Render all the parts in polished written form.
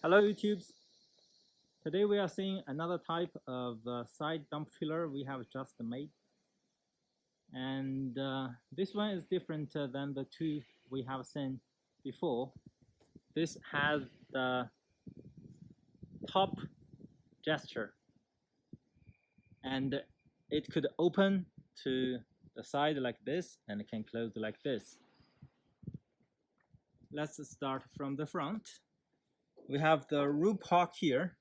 Hello YouTubes! Today we are seeing another type of side dump trailer we have just made. And this one is different than the two we have seen before. This has the top gesture and it could open to the side like this and it can close like this. Let's start from the front. We have the roof park here,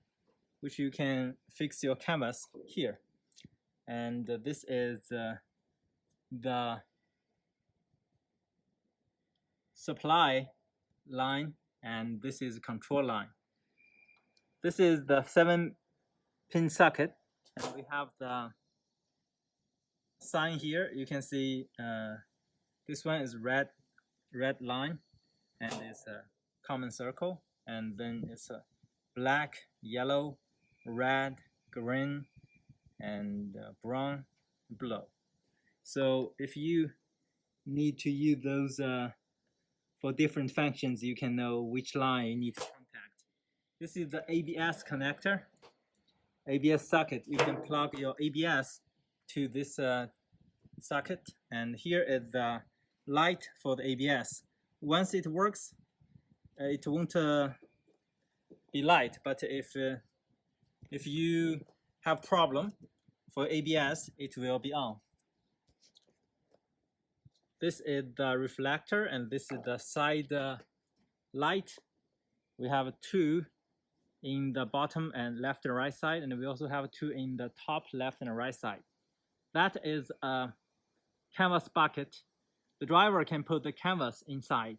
which you can fix your canvas here. And this is the supply line, and this is control line. This is the 7-pin socket, and we have the sign here. You can see this one is red line, and it's a common circle, and then it's a black, yellow, red, green, and brown, blue. So if you need to use those for different functions, you can know which line you need to contact. This is the ABS connector, ABS socket. You can plug your ABS to this socket, and here is the light for the ABS. Once it works, it won't be light, but if you have problem for ABS, it will be on. This is the reflector, and this is the side light. We have two in the bottom and left and right side, and we also have two in the top left and right side. That is a canvas bucket. The driver can put the canvas inside.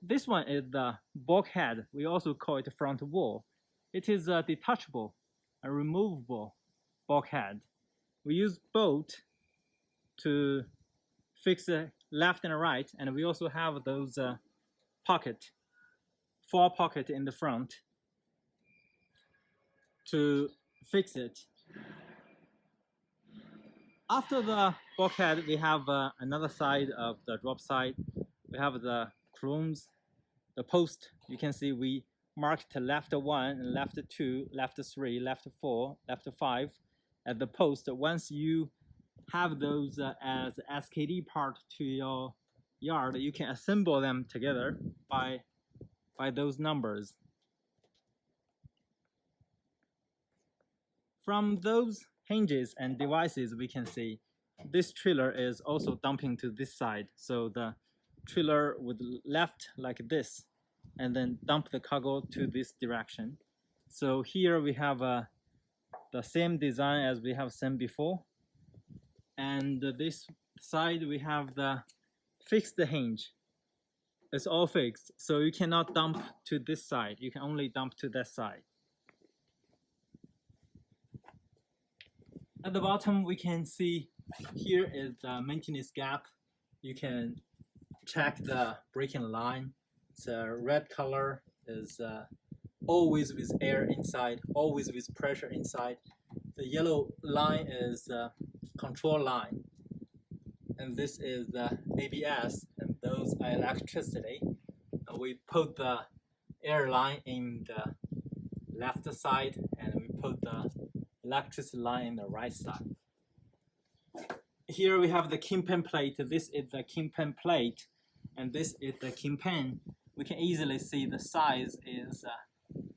This one is the bulkhead. We also call it front wall. It is a detachable and removable bulkhead. We use bolt to fix the left and right, and we also have those four pocket in the front to fix it. After the bulkhead, we have another side of the drop side. We have the columns, the post. You can see we marked left 1 and left 2, left 3, left 4, left 5 at the post. Once you have those as SKD part to your yard, you can assemble them together by those numbers. From those hinges and devices, we can see this trailer is also dumping to this side. So the trailer would left like this and then dump the cargo to this direction. So here we have the same design as we have seen before, and this side we have the fixed hinge. It's all fixed, so you cannot dump to this side, you can only dump to that side. At the bottom we can see here is the maintenance gap. You can check the braking line. It's a red color, is always with air inside, always with pressure inside. The yellow line is control line, and this is the ABS, and those are electricity. We put the air line in the left side, and we put the electricity line in the right side. Here we have the kingpin plate. This is the kingpin plate, and this is the kingpin. We can easily see the size is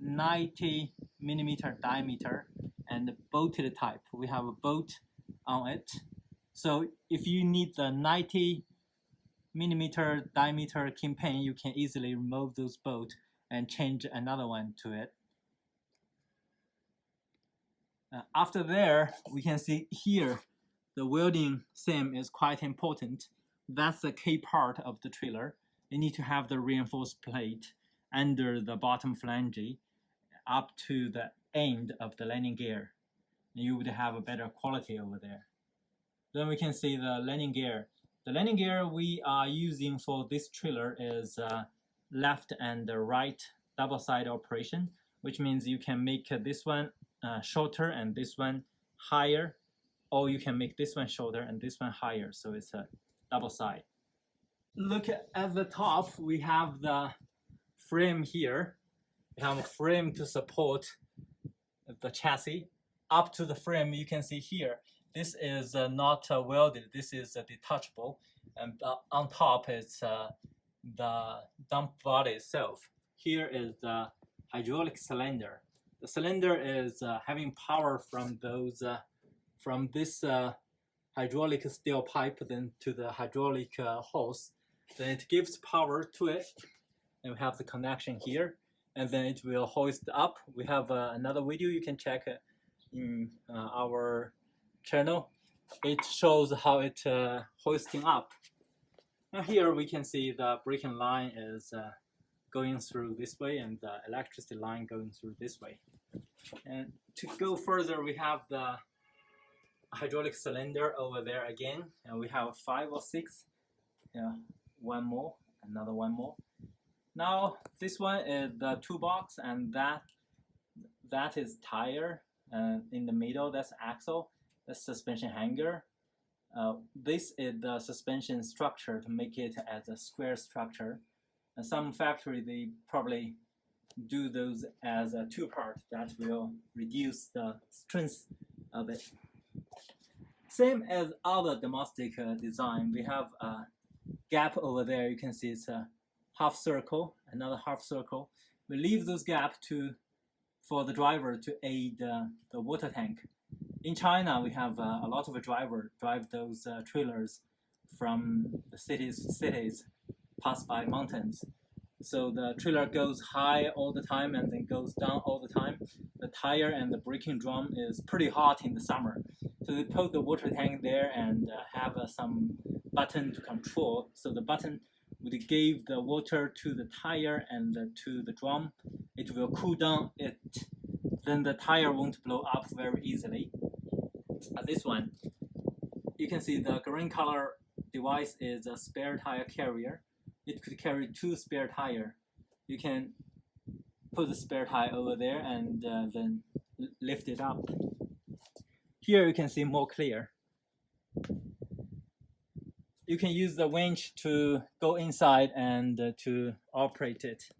90mm diameter and bolted type. We have a bolt on it. So if you need the 90mm diameter kingpin, you can easily remove those bolts and change another one to it. After there, we can see here the welding seam is quite important. That's the key part of the trailer. You need to have the reinforced plate under the bottom flange up to the end of the landing gear. You would have a better quality over there. Then we can see the landing gear. The landing gear we are using for this trailer is left and right double side operation, which means you can make this one shorter and this one higher, or you can make this one shorter and this one higher, so it's a double side. Look at the top, we have the frame here. We have a frame to support the chassis. Up to the frame, you can see here, this is not welded, this is detachable, and on top it's the dump body itself. Here is the hydraulic cylinder. The cylinder is having power from those from this hydraulic steel pipe then to the hydraulic hose. Then it gives power to it, and we have the connection here, and then it will hoist up. We have another video you can check in our channel. It shows how it hoisting up. Now here we can see the braking line is going through this way, and the electricity line going through this way. And to go further, we have the hydraulic cylinder over there again, and we have 5 or 6. Yeah, one more, another one more. Now this one is the toolbox, and that is tire. In the middle, that's axle. That's suspension hanger. This is the suspension structure to make it as a square structure. And some factory they probably do those as a two-part. That will reduce the strength of it. Same as other domestic design, we have a gap over there. You can see it's a half circle, another half circle. We leave those gaps for the driver to aid the water tank. In China, we have a lot of drivers drive those trailers from the cities, pass by mountains. So the trailer goes high all the time and then goes down all the time. The tire and the braking drum is pretty hot in the summer. So they put the water tank there and have some button to control. So the button would give the water to the tire and to the drum. It will cool down it. Then the tire won't blow up very easily. This one, you can see the green color device is a spare tire carrier. It could carry 2 spare tires. You can put the spare tire over there and then lift it up. Here you can see more clear. You can use the winch to go inside and to operate it.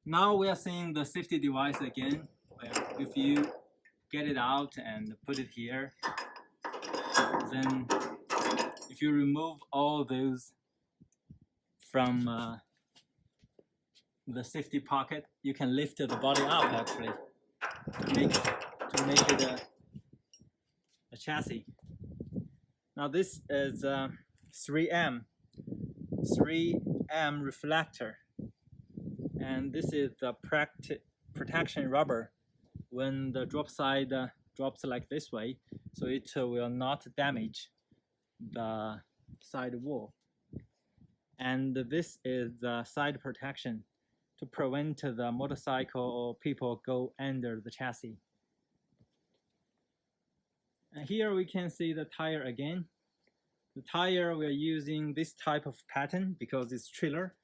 Now we are seeing the safety device again. If you get it out and put it here, then if you remove all those from the safety pocket, you can lift the body up actually to make it a chassis. Now this is 3M reflector, and this is the protection rubber. When the Dropside drops like this way, so it will not damage the side wall. And this is the side protection to prevent the motorcycle or people go under the chassis. And here we can see the tire again. The tire we are using this type of pattern because it's trailer.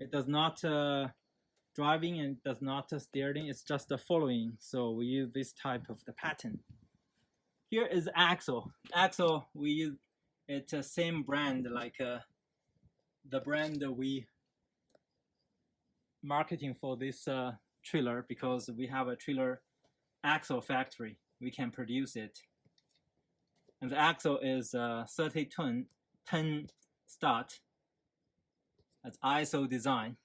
It does not driving and does not steering, it's just following. So we use this type of the pattern. Here is axle. Axle we use it's the same brand like the brand we marketing for this trailer, because we have a trailer axle factory. We can produce it. And the axle is 30-ton stud. That's ISO design.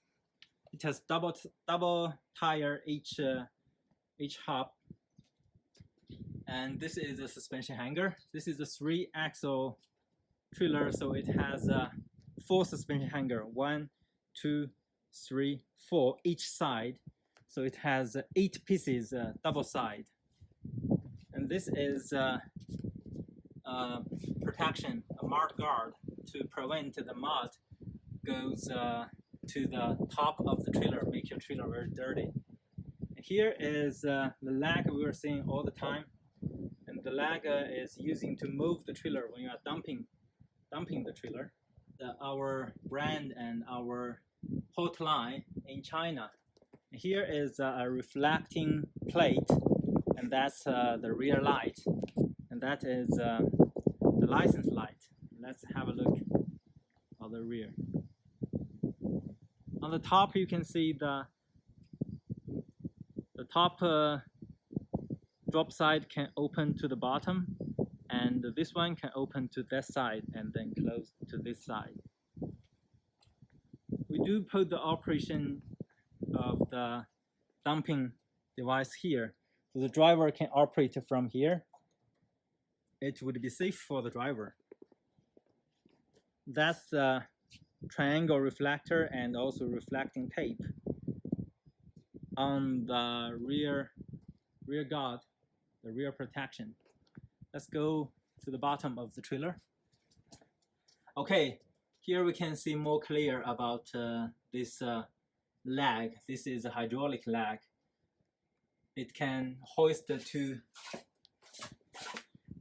It has double tire each hub, and this is a suspension hanger. This is a 3-axle trailer, so it has 4 suspension hanger, 1, 2, 3, 4 each side. So it has 8 pieces double side, and this is protection, a mud guard to prevent the mud goes to the top of the trailer, make your trailer very dirty. Here is the lag we were seeing all the time, and the lag is using to move the trailer when you are dumping the trailer. Our brand and our hotline in China. Here is a reflecting plate, and that's the rear light, and that is the license light. Let's have a look at the rear. On the top you can see the top drop side can open to the bottom, and this one can open to that side and then close to this side. We do put the operation of the dumping device here, so the driver can operate from here. It would be safe for the driver. That's the triangle reflector and also reflecting tape on the rear guard, the rear protection. Let's go to the bottom of the trailer. Okay, here we can see more clear about this lag. This is a hydraulic lag. It can hoist to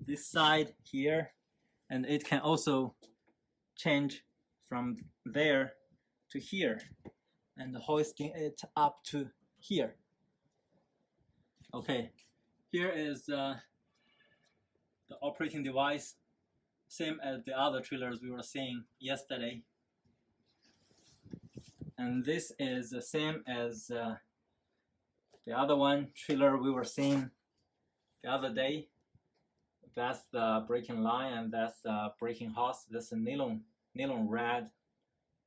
this side here, and it can also change from there to here and hoisting it up to here. Okay, here is the operating device, same as the other trailers we were seeing yesterday. And this is the same as the other one trailer we were seeing the other day. That's the braking line, and that's the braking hose. That's a nylon red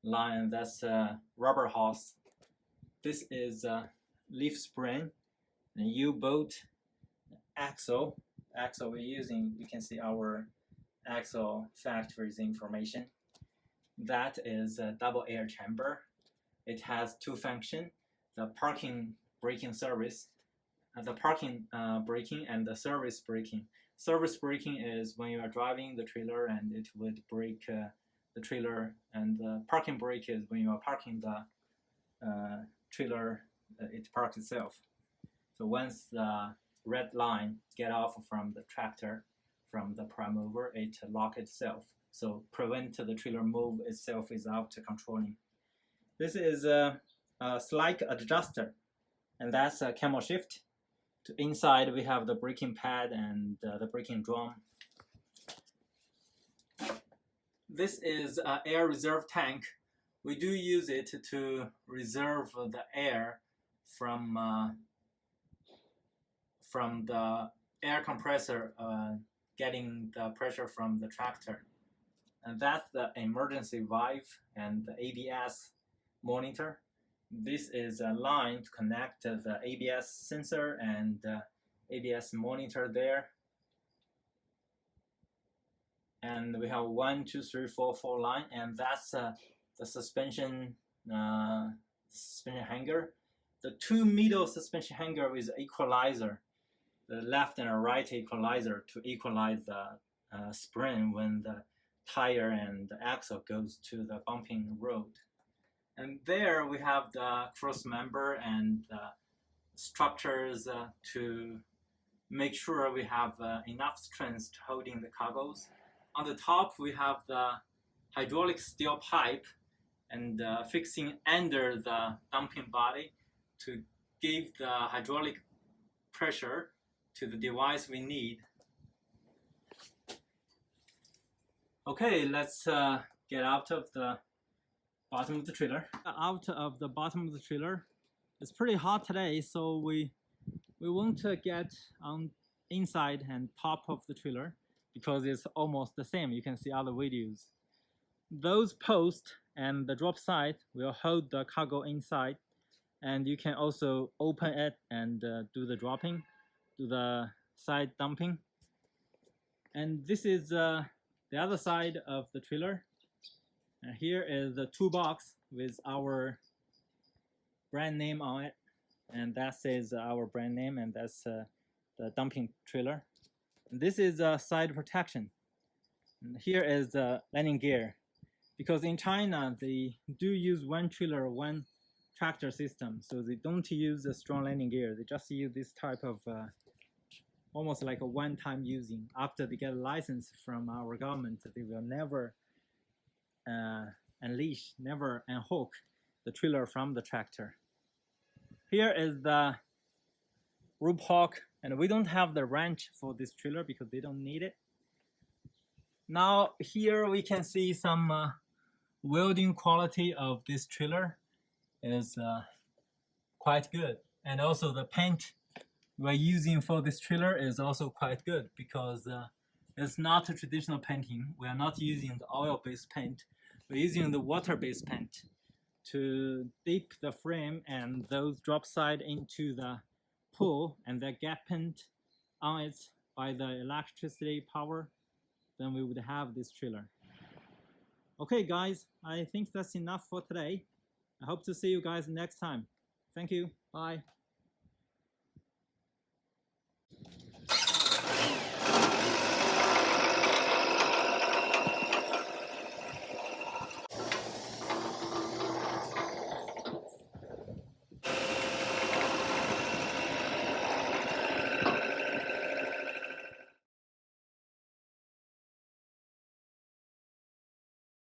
line. That's a rubber hose. This is a leaf spring, and U-bolt axle we're using. You can see our axle factory's information. That is a double air chamber. It has two functions: the parking braking service, the parking braking, and the service braking. Service braking is when you are driving the trailer and it would brake the trailer, and the parking brake is when you are parking the trailer, it parks itself. So once the red line get off from the tractor, from the prime mover, it lock itself. So prevent the trailer move itself without controlling. This is a slide adjuster, and that's a camel shift. To inside we have the braking pad and the braking drum. This is an air reserve tank. We do use it to reserve the air from the air compressor getting the pressure from the tractor. And that's the emergency valve and the ABS monitor. This is a line to connect the ABS sensor and ABS monitor there. And we have 1, 2, 3, 4 line, and that's the suspension hanger. The two middle suspension hanger with equalizer, the left and right equalizer to equalize the spring when the tire and the axle goes to the bumping road. And there we have the cross member and structures to make sure we have enough strength to holding the cargoes. On the top we have the hydraulic steel pipe and fixing under the dumping body to give the hydraulic pressure to the device we need. Okay, let's get out of the bottom of the trailer. Out of the bottom of the trailer. It's pretty hot today, so we won't get on inside and top of the trailer because it's almost the same. You can see other videos. Those posts and the drop side will hold the cargo inside, and you can also open it and do the dropping, do the side dumping. And this is the other side of the trailer. And here is the toolbox with our brand name on it, and that says our brand name, and that's the dumping trailer. And this is side protection. And here is the landing gear, because in China they do use one trailer, one tractor system, so they don't use a strong landing gear. They just use this type of almost like a one-time using. After they get a license from our government, they will never unleash, never unhook the trailer from the tractor. Here is the rope hook, and we don't have the wrench for this trailer because they don't need it. Now here we can see some welding quality of this trailer. is quite good. And also the paint we're using for this trailer is also quite good because it's not a traditional painting. We are not using the oil-based paint. We're using the water-based paint to dip the frame and those Dropside into the pool, and that get paint on it by the electricity power. Then we would have this trailer. Okay guys, I think that's enough for today. I hope to see you guys next time. Thank you. Bye.